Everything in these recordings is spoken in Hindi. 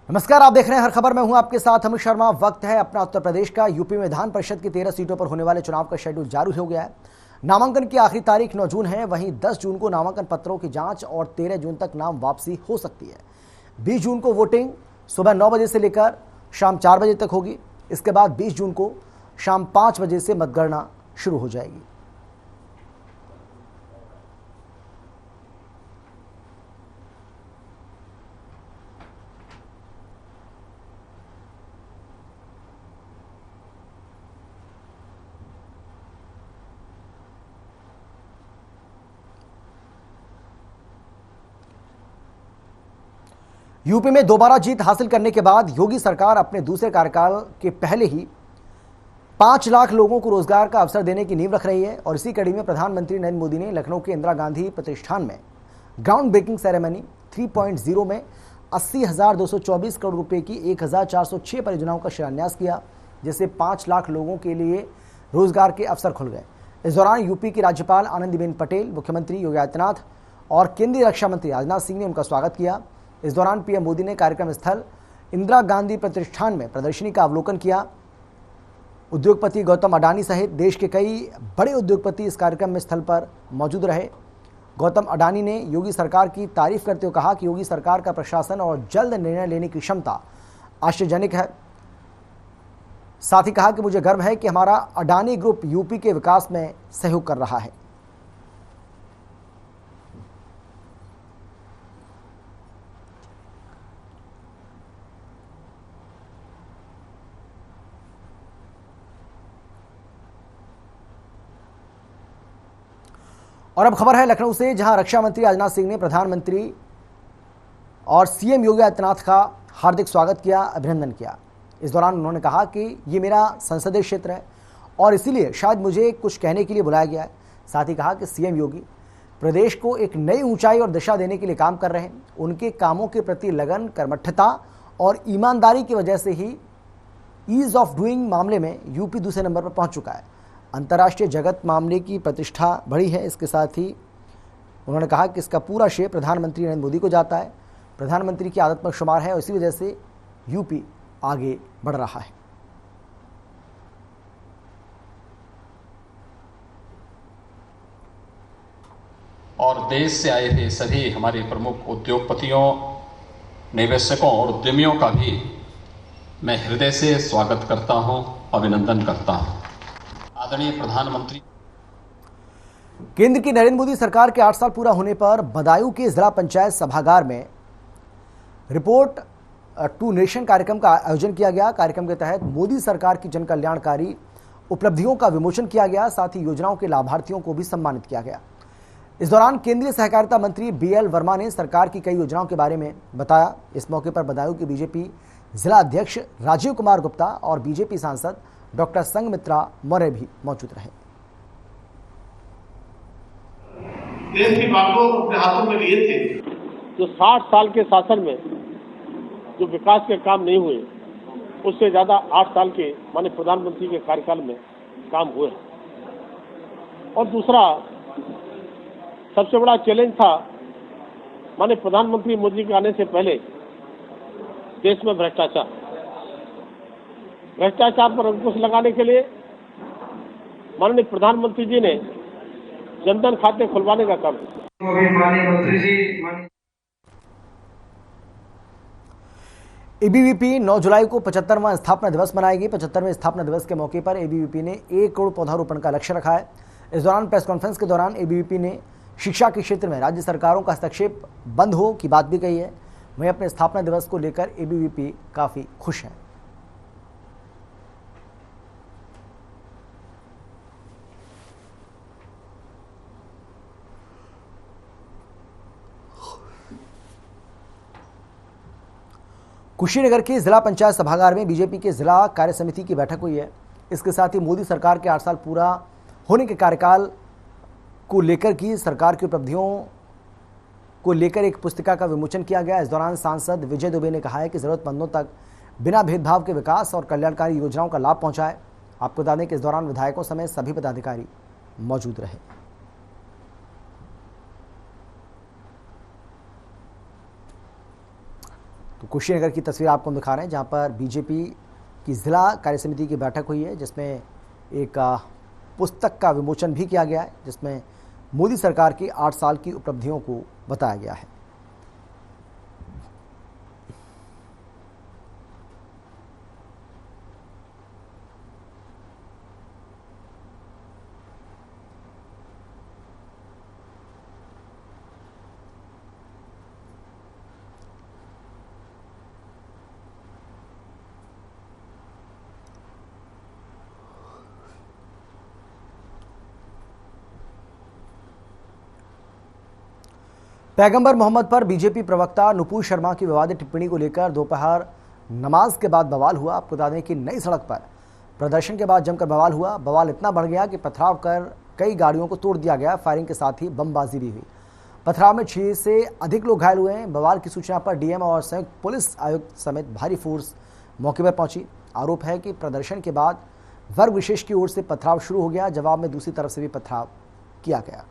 नमस्कार, आप देख रहे हैं हर खबर में हूं आपके साथ अमित शर्मा। वक्त है अपना उत्तर प्रदेश का। यूपी में विधान परिषद की 13 सीटों पर होने वाले चुनाव का शेड्यूल जारी हो गया है। नामांकन की आखिरी तारीख 9 जून है। वहीं 10 जून को नामांकन पत्रों की जांच और 13 जून तक नाम वापसी हो सकती है। 20 जून को वोटिंग सुबह 9 बजे से लेकर शाम 4 बजे तक होगी। इसके बाद 20 जून को शाम 5 बजे से मतगणना शुरू हो जाएगी। यूपी में दोबारा जीत हासिल करने के बाद योगी सरकार अपने दूसरे कार्यकाल के पहले ही 5 लाख लोगों को रोजगार का अवसर देने की नींव रख रही है। और इसी कड़ी में प्रधानमंत्री नरेंद्र मोदी ने लखनऊ के इंदिरा गांधी प्रतिष्ठान में ग्राउंड ब्रेकिंग सेरेमनी 3.0 में 80,224 करोड़ रुपए की 1,406 परियोजनाओं का शिलान्यास किया, जिससे 5 लाख लोगों के लिए रोजगार के अवसर खुल गए। इस दौरान यूपी की राज्यपाल आनंदीबेन पटेल, मुख्यमंत्री योगी आदित्यनाथ और केंद्रीय रक्षा मंत्री राजनाथ सिंह ने उनका स्वागत किया। इस दौरान पीएम मोदी ने कार्यक्रम स्थल इंदिरा गांधी प्रतिष्ठान में प्रदर्शनी का अवलोकन किया। उद्योगपति गौतम अडानी सहित देश के कई बड़े उद्योगपति इस कार्यक्रम में स्थल पर मौजूद रहे। गौतम अडानी ने योगी सरकार की तारीफ करते हुए कहा कि योगी सरकार का प्रशासन और जल्द निर्णय लेने की क्षमता आश्चर्यजनक है। साथ ही कहा कि मुझे गर्व है कि हमारा अडानी ग्रुप यूपी के विकास में सहयोग कर रहा है। और अब खबर है लखनऊ से, जहां रक्षा मंत्री राजनाथ सिंह ने प्रधानमंत्री और सीएम योगी आदित्यनाथ का हार्दिक स्वागत किया, अभिनंदन किया। इस दौरान उन्होंने कहा कि ये मेरा संसदीय क्षेत्र है और इसीलिए शायद मुझे कुछ कहने के लिए बुलाया गया है। साथ ही कहा कि सीएम योगी प्रदेश को एक नई ऊंचाई और दिशा देने के लिए काम कर रहे हैं। उनके कामों के प्रति लगन, कर्मठता और ईमानदारी की वजह से ही ईज ऑफ डूइंग मामले में यूपी दूसरे नंबर पर पहुंच चुका है। अंतर्राष्ट्रीय जगत मामले की प्रतिष्ठा बढ़ी है। इसके साथ ही उन्होंने कहा कि इसका पूरा श्रेय प्रधानमंत्री नरेंद्र मोदी को जाता है। प्रधानमंत्री की आदत में शुमार है और इसी वजह से यूपी आगे बढ़ रहा है। और देश से आए हुए सभी हमारे प्रमुख उद्योगपतियों, निवेशकों और उद्यमियों का भी मैं हृदय से स्वागत करता हूं, अभिनंदन करता हूं। आदरणीय प्रधानमंत्री, केंद्र की नरेंद्र मोदी सरकार के 8 साल पूरा होने पर बदायूं के जिला पंचायत सभागार में रिपोर्ट टू नेशन कार्यक्रम का आयोजन किया गया। कार्यक्रम के तहत मोदी सरकार की जन कल्याणकारी उपलब्धियों का विमोचन किया गया। साथ ही योजनाओं के लाभार्थियों को भी सम्मानित किया गया। इस दौरान केंद्रीय सहकारिता मंत्री बीएल वर्मा ने सरकार की कई योजनाओं के बारे में बताया। इस मौके पर बदायूं के बीजेपी जिला अध्यक्ष राजीव कुमार गुप्ता और बीजेपी सांसद डॉक्टर संघमित्रा मौर्य भी मौजूद रहे। देश की बागडोर अपने हाथों में लिए थे। जो 60 साल के शासन में जो विकास के काम नहीं हुए, उससे ज्यादा 8 साल के माननीय प्रधानमंत्री के कार्यकाल में काम हुए। और दूसरा सबसे बड़ा चैलेंज था माननीय प्रधानमंत्री मोदी के आने से पहले देश में भ्रष्टाचार पर अंकुश लगाने के लिए माननीय प्रधानमंत्री जी ने जनधन खाते खुलवाने का काम किया। एबीवीपी 9 जुलाई को 75वां स्थापना दिवस मनाएगी। 75वें स्थापना दिवस के मौके पर एबीवीपी ने 1 करोड़ पौधारोपण का लक्ष्य रखा है। इस दौरान प्रेस कॉन्फ्रेंस के दौरान एबीवीपी ने शिक्षा के क्षेत्र में राज्य सरकारों का हस्तक्षेप बंद हो की बात भी कही है। वहीं अपने स्थापना दिवस को लेकर एबीवीपी काफी खुश है। कुशीनगर के जिला पंचायत सभागार में बीजेपी के जिला कार्य समिति की बैठक हुई है। इसके साथ ही मोदी सरकार के 8 साल पूरा होने के कार्यकाल को लेकर की सरकार की उपलब्धियों को लेकर एक पुस्तिका का विमोचन किया गया। इस दौरान सांसद विजय दुबे ने कहा है कि जरूरतमंदों तक बिना भेदभाव के विकास और कल्याणकारी योजनाओं का लाभ पहुंचाए। आपको बता दें कि इस दौरान विधायकों समेत सभी पदाधिकारी मौजूद रहे। तो कुशीनगर की तस्वीर आपको हम दिखा रहे हैं, जहां पर बीजेपी की जिला कार्यसमिति की बैठक हुई है, जिसमें एक पुस्तक का विमोचन भी किया गया है, जिसमें मोदी सरकार की 8 साल की उपलब्धियों को बताया गया है। पैगंबर मोहम्मद पर बीजेपी प्रवक्ता नुपुर शर्मा की विवादित टिप्पणी को लेकर दोपहर नमाज के बाद बवाल हुआ। आपको बता दें कि नई सड़क पर प्रदर्शन के बाद जमकर बवाल हुआ। बवाल इतना बढ़ गया कि पथराव कर कई गाड़ियों को तोड़ दिया गया। फायरिंग के साथ ही बमबाजी भी हुई। पथराव में 6 से अधिक लोग घायल हुए हैं। बवाल की सूचना पर डीएम और संयुक्त पुलिस आयुक्त समेत भारी फोर्स मौके पर पहुंची। आरोप है कि प्रदर्शन के बाद वर्ग विशेष की ओर से पथराव शुरू हो गया। जवाब में दूसरी तरफ से भी पथराव किया गया।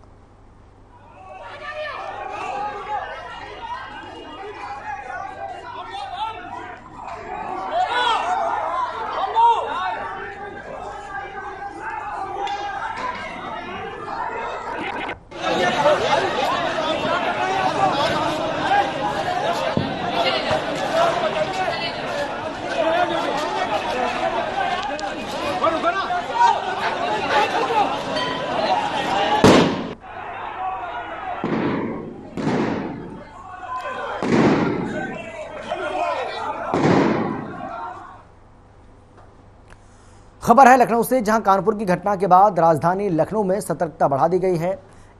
खबर है लखनऊ से, जहां कानपुर की घटना के बाद राजधानी लखनऊ में सतर्कता बढ़ा दी गई है।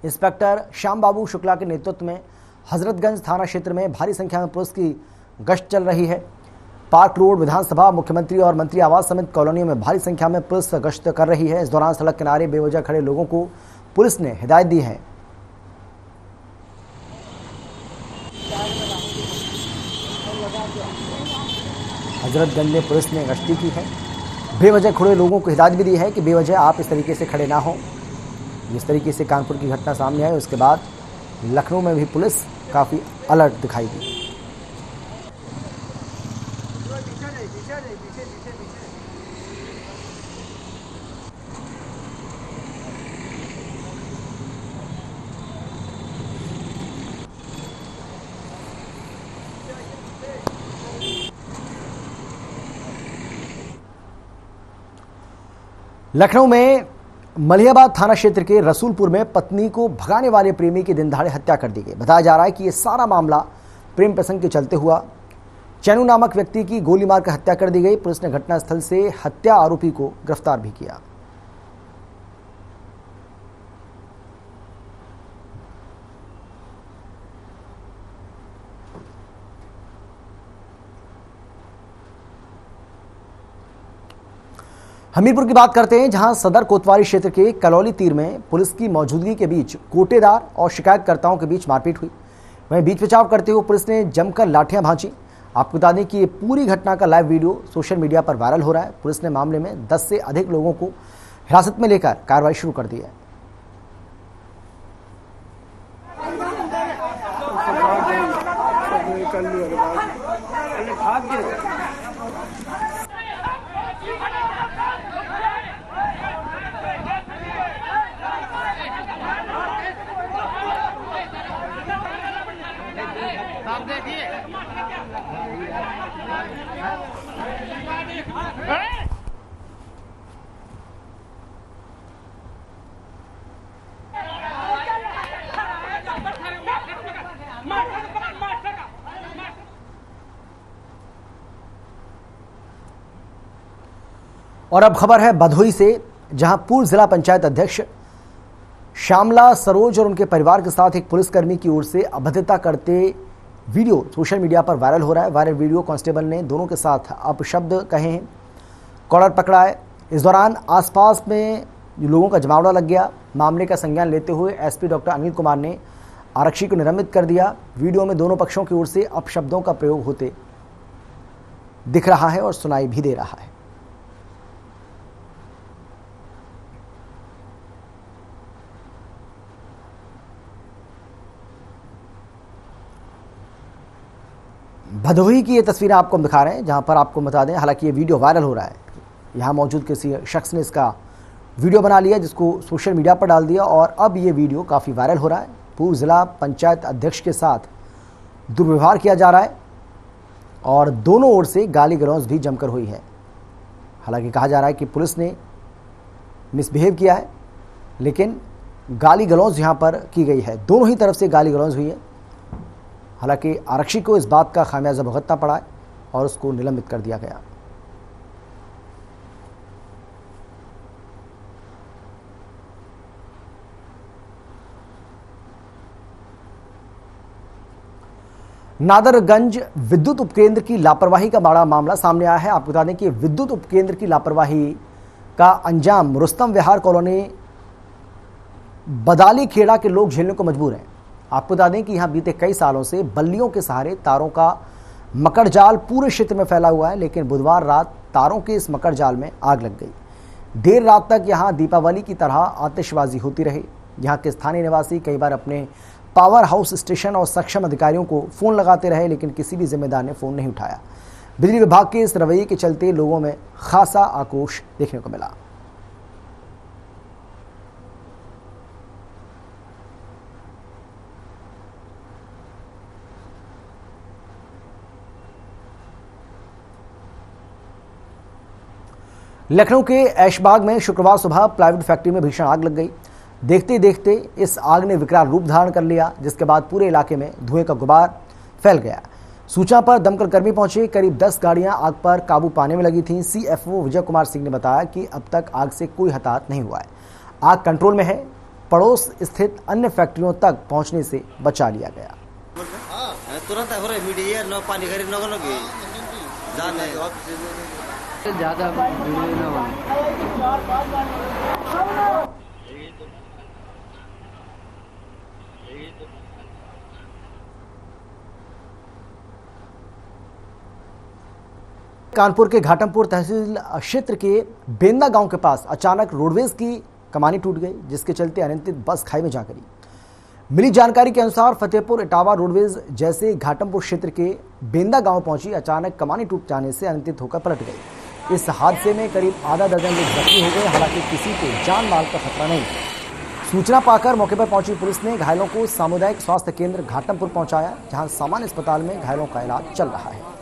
इंस्पेक्टर श्याम बाबू शुक्ला के नेतृत्व में हजरतगंज थाना क्षेत्र में भारी संख्या में पुलिस की गश्त चल रही है। पार्क रोड, विधानसभा, मुख्यमंत्री और मंत्री आवास समेत कॉलोनियों में भारी संख्या में पुलिस गश्त कर रही है। इस दौरान सड़क किनारे बेवजह खड़े लोगों को पुलिस ने हिदायत दी है। हजरतगंज में पुलिस ने गश्ती की है। बेवजह खड़े लोगों को हिदायत भी दी है कि बेवजह आप इस तरीके से खड़े ना हो। जिस तरीके से कानपुर की घटना सामने आई, उसके बाद लखनऊ में भी पुलिस काफ़ी अलर्ट दिखाई दी। लखनऊ में मलिहाबाद थाना क्षेत्र के रसूलपुर में पत्नी को भगाने वाले प्रेमी की दिनदहाड़े हत्या कर दी गई। बताया जा रहा है कि यह सारा मामला प्रेम प्रसंग के चलते हुआ। चैनू नामक व्यक्ति की गोली मारकर हत्या कर दी गई। पुलिस ने घटनास्थल से हत्या आरोपी को गिरफ्तार भी किया। हमीरपुर की बात करते हैं, जहां सदर कोतवाली क्षेत्र के कलौली तीर में पुलिस की मौजूदगी के बीच कोटेदार और शिकायतकर्ताओं के बीच मारपीट हुई। वहीं बीच बचाव करते हुए पुलिस ने जमकर लाठियां भांची। आपको बता दें कि ये पूरी घटना का लाइव वीडियो सोशल मीडिया पर वायरल हो रहा है। पुलिस ने मामले में 10 से अधिक लोगों को हिरासत में लेकर कार्रवाई शुरू कर दी है। और अब खबर है भदोही से, जहां पूर्व जिला पंचायत अध्यक्ष श्यामला सरोज और उनके परिवार के साथ एक पुलिसकर्मी की ओर से अभद्रता करते वीडियो सोशल मीडिया पर वायरल हो रहा है। वायरल वीडियो कांस्टेबल ने दोनों के साथ अपशब्द कहे हैं, कॉलर पकड़ा है। इस दौरान आसपास में लोगों का जमावड़ा लग गया। मामले का संज्ञान लेते हुए एसपी डॉक्टर अनिल कुमार ने आरक्षी को निलंबित कर दिया। वीडियो में दोनों पक्षों की ओर से अपशब्दों का प्रयोग होते दिख रहा है और सुनाई भी दे रहा है। भदोही की ये तस्वीरें आपको हम दिखा रहे हैं, जहां पर आपको बता दें, हालांकि ये वीडियो वायरल हो रहा है। यहाँ मौजूद किसी शख्स ने इसका वीडियो बना लिया, जिसको सोशल मीडिया पर डाल दिया और अब ये वीडियो काफ़ी वायरल हो रहा है। पूर्व जिला पंचायत अध्यक्ष के साथ दुर्व्यवहार किया जा रहा है और दोनों ओर से गाली गलौज भी जमकर हुई है। हालांकि कहा जा रहा है कि पुलिस ने मिसबिहेव किया है, लेकिन गाली गलौज यहाँ पर की गई है। दोनों ही तरफ से गाली गलौज हुई है। हालांकि आरक्षी को इस बात का खामियाजा भुगतना पड़ा है और उसको निलंबित कर दिया गया। नादरगंज विद्युत उपकेंद्र की लापरवाही का बड़ा मामला सामने आया है। आपको बता दें कि विद्युत उपकेंद्र की लापरवाही का अंजाम रुस्तम विहार कॉलोनी बदाली खेड़ा के लोग झेलने को मजबूर हैं। आपको बता दें कि यहां बीते कई सालों से बल्लियों के सहारे तारों का मकड़ जाल पूरे क्षेत्र में फैला हुआ है, लेकिन बुधवार रात तारों के इस मकड़ जाल में आग लग गई। देर रात तक यहां दीपावली की तरह आतिशबाजी होती रही। यहां के स्थानीय निवासी कई बार अपने पावर हाउस स्टेशन और सक्षम अधिकारियों को फ़ोन लगाते रहे, लेकिन किसी भी जिम्मेदार ने फ़ोन नहीं उठाया। बिजली विभाग के इस रवैये के चलते लोगों में खासा आक्रोश देखने को मिला। लखनऊ के ऐशबाग में शुक्रवार सुबह प्लाईवुड फैक्ट्री में भीषण आग लग गई। देखते देखते इस आग ने विकराल रूप धारण कर लिया, जिसके बाद पूरे इलाके में धुएं का गुबार फैल गया। सूचना पर दमकल कर्मी पहुंचे। करीब 10 गाड़ियां आग पर काबू पाने में लगी थीं। सीएफओ विजय कुमार सिंह ने बताया कि अब तक आग से कोई हताहत नहीं हुआ है। आग कंट्रोल में है। पड़ोस स्थित अन्य फैक्ट्रियों तक पहुंचने से बचा लिया गया। तुरंत पानी ज्यादा कानपुर के घाटमपुर तहसील क्षेत्र के बेंदा गांव के पास अचानक रोडवेज की कमानी टूट गई, जिसके चलते अनियंत्रित बस खाई में जा गिरी। मिली जानकारी के अनुसार फतेहपुर इटावा रोडवेज जैसे घाटमपुर क्षेत्र के बेंदा गांव पहुंची, अचानक कमानी टूट जाने से अनियंत्रित होकर पलट गई। इस हादसे में करीब आधा दर्जन लोग जख्मी हो गए। हालांकि किसी को जान माल का खतरा नहीं। सूचना पाकर मौके पर पहुंची पुलिस ने घायलों को सामुदायिक स्वास्थ्य केंद्र घाटमपुर पहुंचाया, जहां सामान्य अस्पताल में घायलों का इलाज चल रहा है।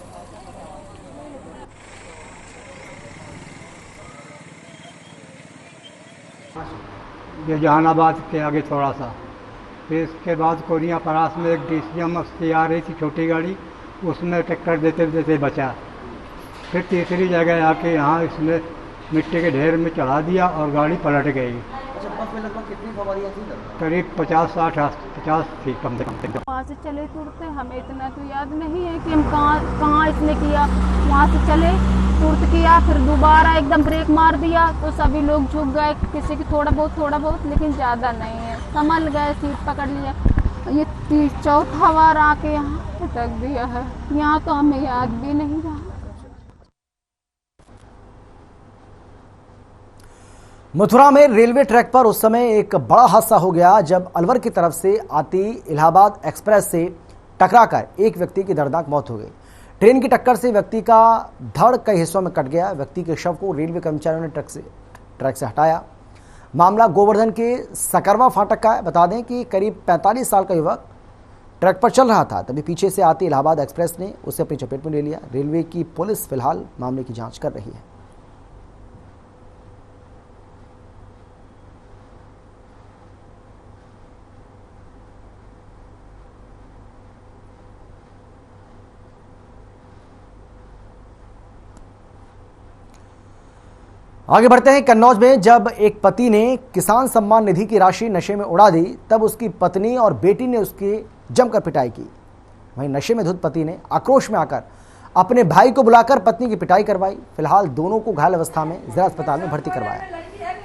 ये जहानाबाद के आगे थोड़ा सा, फिर इसके बाद कोरिया परास में एक DCM से आ रही थी छोटी गाड़ी, उसमें टक्कर देते देते बचा। फिर तीसरी जगह आके यहाँ इसमें मिट्टी के ढेर में चढ़ा दिया और गाड़ी पलट गई। अच्छा, बस में लगभग कितनी सवारियां थी? करीब 50 थी कम से कम। वहाँ से चले तुरंत, हमें इतना तो याद नहीं है कि हम कहाँ इसने किया। वहाँ से चले तुरंत किया, फिर दोबारा एकदम ब्रेक मार दिया तो सभी लोग झुक गए। किसी की थोड़ा बहुत, लेकिन ज़्यादा नहीं है। संभल गए, सीट पकड़ लिया। ये चौथा बार आके यहाँ पटक दिया है। यहाँ तो हमें याद भी नहीं रहा। मथुरा में रेलवे ट्रैक पर उस समय एक बड़ा हादसा हो गया, जब अलवर की तरफ से आती इलाहाबाद एक्सप्रेस से टकराकर एक व्यक्ति की दर्दनाक मौत हो गई। ट्रेन की टक्कर से व्यक्ति का धड़ कई हिस्सों में कट गया। व्यक्ति के शव को रेलवे कर्मचारियों ने ट्रैक से हटाया। मामला गोवर्धन के सकरवा फाटक का है। बता दें कि करीब 45 साल का युवक ट्रैक पर चल रहा था, तभी पीछे से आती इलाहाबाद एक्सप्रेस ने उसे अपनी चपेट में ले लिया। रेलवे की पुलिस फिलहाल मामले की जाँच कर रही है। आगे बढ़ते हैं। कन्नौज में जब एक पति ने किसान सम्मान निधि की राशि नशे में उड़ा दी, तब उसकी पत्नी और बेटी ने उसकी जमकर पिटाई की। वहीं नशे में धुत पति ने आक्रोश में आकर अपने भाई को बुलाकर पत्नी की पिटाई करवाई। फिलहाल दोनों को घायल अवस्था में जिला अस्पताल में भर्ती करवाया।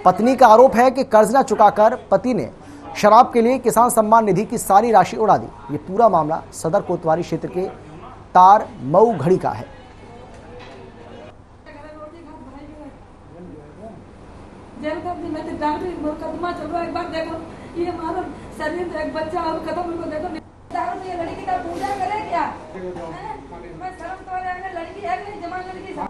पत्नी का आरोप है कि कर्ज न चुकाकर पति ने शराब के लिए किसान सम्मान निधि की सारी राशि उड़ा दी। ये पूरा मामला सदर कोतवाली क्षेत्र के तार मऊ घड़ी का है। जेल कर दी। मैं तो डॉक्टरी मुकदमा चल रहा है। एक बार देखो, ये हमारा शरीर एक बच्चा और कदम को देखो। दारू से ये लड़की का पूजा करे क्या? मैं शर्म तो है, लड़की है नहीं, जमा लड़की सा।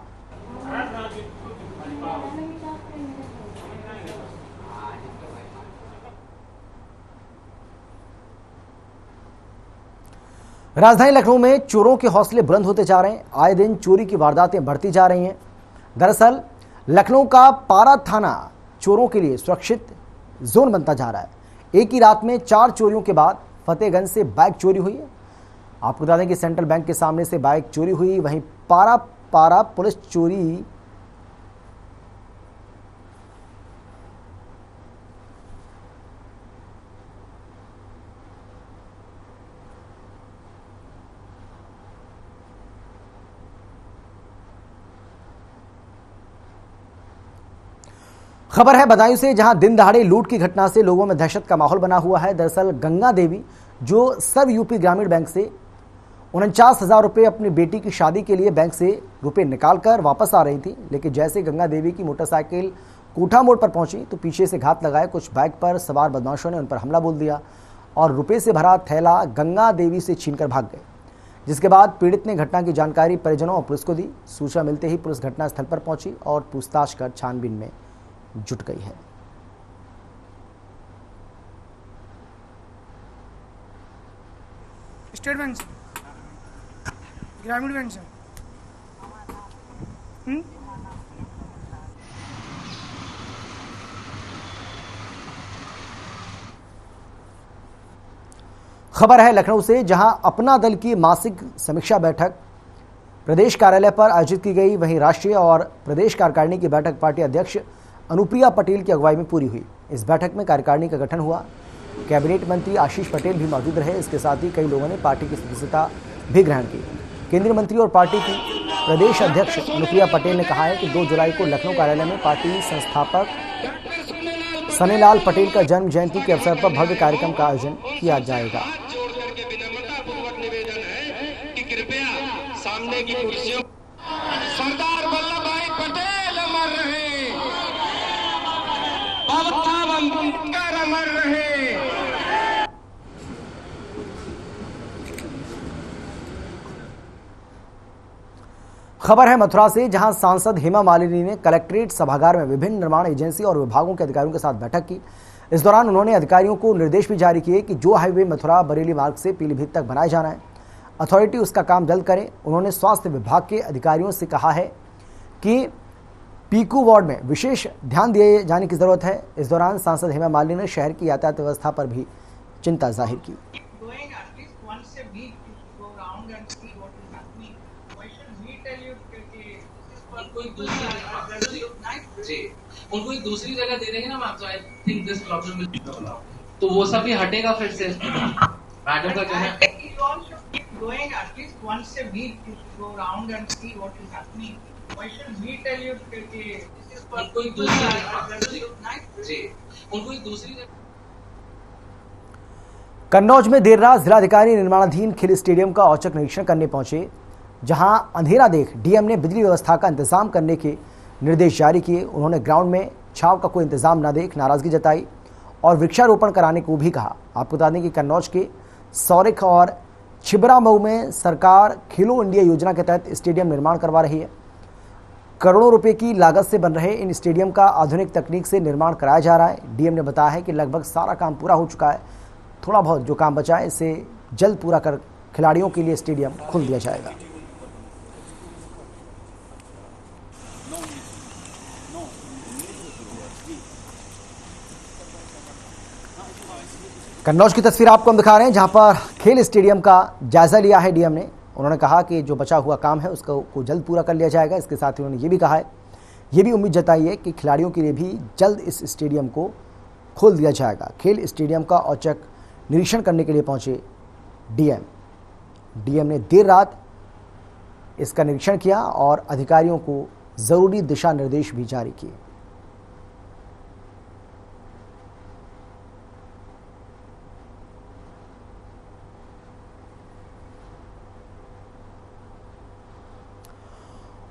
राजधानी लखनऊ में चोरों के हौसले बुलंद होते जा रहे हैं। आए दिन चोरी की वारदातें बढ़ती जा रही हैं। दरअसल लखनऊ का पारा थाना चोरों के लिए सुरक्षित जोन बनता जा रहा है। एक ही रात में 4 चोरियों के बाद फतेहगंज से बाइक चोरी हुई है। आपको बता दें कि सेंट्रल बैंक के सामने से बाइक चोरी हुई। वहीं पारा पुलिस चोरी खबर है बदायूं से, जहां दिन दहाड़े लूट की घटना से लोगों में दहशत का माहौल बना हुआ है। दरअसल गंगा देवी जो सर्व यूपी ग्रामीण बैंक से 49,000 रुपये अपनी बेटी की शादी के लिए बैंक से रुपए निकालकर वापस आ रही थी, लेकिन जैसे गंगा देवी की मोटरसाइकिल कोठा मोड़ पर पहुंची तो पीछे से घात लगाए कुछ बाइक पर सवार बदमाशों ने उन पर हमला बोल दिया और रुपये से भरा थैला गंगा देवी से छीनकर भाग गए। जिसके बाद पीड़ित ने घटना की जानकारी परिजनों और पुलिस को दी। सूचना मिलते ही पुलिस घटनास्थल पर पहुंची और पूछताछ कर छानबीन में जुट गई है। स्टेट बैंक से, ग्रामीण बैंक से। खबर है लखनऊ से, जहां अपना दल की मासिक समीक्षा बैठक प्रदेश कार्यालय पर आयोजित की गई। वहीं राष्ट्रीय और प्रदेश कार्यकारिणी की बैठक पार्टी अध्यक्ष अनुप्रिया पटेल की अगुवाई में पूरी हुई। इस बैठक में कार्यकारिणी का गठन हुआ। कैबिनेट मंत्री आशीष पटेल भी मौजूद रहे। इसके साथ ही कई लोगों ने पार्टी की सदस्यता भी ग्रहण की। केंद्रीय मंत्री और पार्टी की प्रदेश अध्यक्ष अनुप्रिया पटेल ने कहा है कि 2 जुलाई को लखनऊ कार्यालय में पार्टी संस्थापक सनेलाल पटेल का जन्म जयंती के अवसर पर भव्य कार्यक्रम का आयोजन किया जाएगा। सामने की कुर्सियों सरदार वल्लभ भाई पटेल अमर रहे, बाबा साहब अम्बेडकर अमर रहे। खबर है मथुरा से, जहां सांसद हेमा मालिनी ने कलेक्ट्रेट सभागार में विभिन्न निर्माण एजेंसी और विभागों के अधिकारियों के साथ बैठक की। इस दौरान उन्होंने अधिकारियों को निर्देश भी जारी किए कि जो हाईवे मथुरा बरेली मार्ग से पीलीभीत तक बनाया जाना है, अथॉरिटी उसका काम जल्द करे। उन्होंने स्वास्थ्य विभाग के अधिकारियों से कहा है कि पीकू वार्ड में विशेष ध्यान दिए जाने की जरूरत है। इस दौरान सांसद हेमा मालिनी ने शहर की यातायात व्यवस्था पर भी चिंता जाहिर की। उनको एक दूसरी जगह दे देंगे ना मैम, तो I think this problem will, तो वो सब भी हटेगा फिर से। मैडम का कहना है going at least once a week to go around and see what is happening. Why should we tell you कि this is for कोई दूसरी कन्नौज में देर रात जिलाधिकारी निर्माणाधीन खेल स्टेडियम का औचक निरीक्षण करने पहुंचे, जहां अंधेरा देख डीएम ने बिजली व्यवस्था का इंतजाम करने के निर्देश जारी किए। उन्होंने ग्राउंड में छांव का कोई इंतजाम न देख नाराजगी जताई और वृक्षारोपण कराने को भी कहा। आपको बता दें कि कन्नौज के सौरिख और छिबरामऊ में सरकार खेलो इंडिया योजना के तहत स्टेडियम निर्माण करवा रही है। करोड़ों रुपए की लागत से बन रहे इन स्टेडियम का आधुनिक तकनीक से निर्माण कराया जा रहा है। डीएम ने बताया है कि लगभग सारा काम पूरा हो चुका है। थोड़ा बहुत जो काम बचा है इसे जल्द पूरा कर खिलाड़ियों के लिए स्टेडियम खोल दिया जाएगा। कन्नौज की तस्वीर आपको हम दिखा रहे हैं, जहां पर खेल स्टेडियम का जायजा लिया है डीएम ने। उन्होंने कहा कि जो बचा हुआ काम है उसको जल्द पूरा कर लिया जाएगा। इसके साथ ही उन्होंने ये भी कहा है, ये भी उम्मीद जताई है कि खिलाड़ियों के लिए भी जल्द इस स्टेडियम को खोल दिया जाएगा। खेल स्टेडियम का औचक निरीक्षण करने के लिए पहुंचे डीएम ने देर रात इसका निरीक्षण किया और अधिकारियों को ज़रूरी दिशा निर्देश भी जारी किए।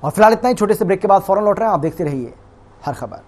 और फिलहाल इतना ही। छोटे से ब्रेक के बाद फौरन लौट रहे हैं। आप देखते रहिए हर खबर।